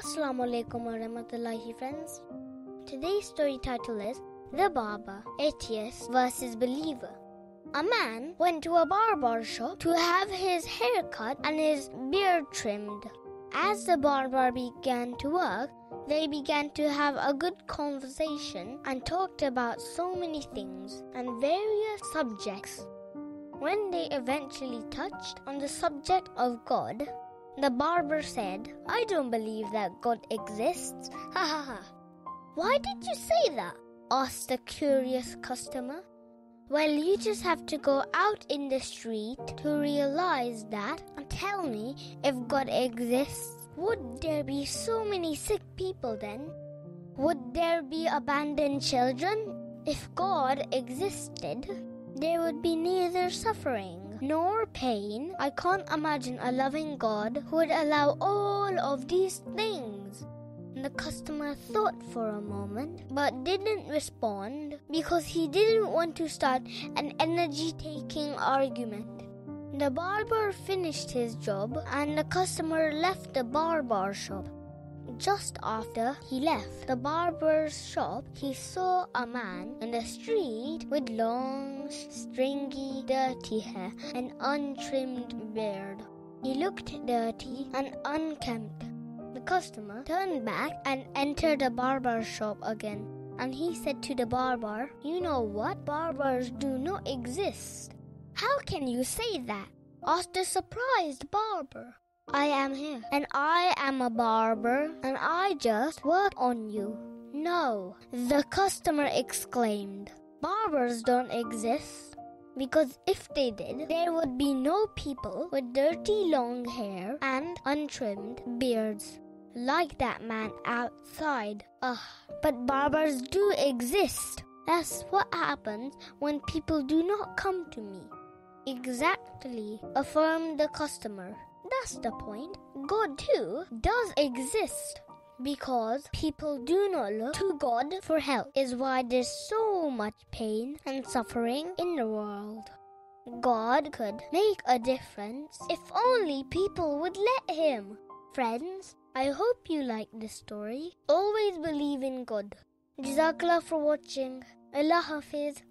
Alaikum warahmatullahi friends. Today's story title is The Barber, Atheist versus Believer. A man went to a barber shop to have his hair cut and his beard trimmed. As the barber began to work, they began to have a good conversation and talked about so many things and various subjects. When they eventually touched on the subject of God, the barber said, "I don't believe that God exists." Ha ha ha. "Why did you say that?" asked the curious customer. "Well, you just have to go out in the street to realize that and tell me if God exists. Would there be so many sick people then? Would there be abandoned children? If God existed, there would be neither suffering nor pain. I can't imagine a loving God who would allow all of these things." The customer thought for a moment but didn't respond because he didn't want to start an energy-taking argument. The barber finished his job and the customer left the barber shop. Just after he left the barber's shop, he saw a man in the street with long, stringy, dirty hair and untrimmed beard. He looked dirty and unkempt. The customer turned back and entered the barber shop again. And he said to the barber, "You know what? Barbers do not exist." "How can you say that?" asked the surprised barber. "I am here, and I am a barber, and I just work on you." "No," the customer exclaimed. "Barbers don't exist, because if they did, there would be no people with dirty long hair and untrimmed beards like that man outside." But barbers do exist. That's what happens when people do not come to me." "Exactly," affirmed the customer. "That's the point. God too does exist. Because people do not look to God for help is why there's so much pain and suffering in the world. God could make a difference if only people would let Him." Friends, I hope you like this story. Always believe in God. Jazakallah for watching. Allah Hafiz.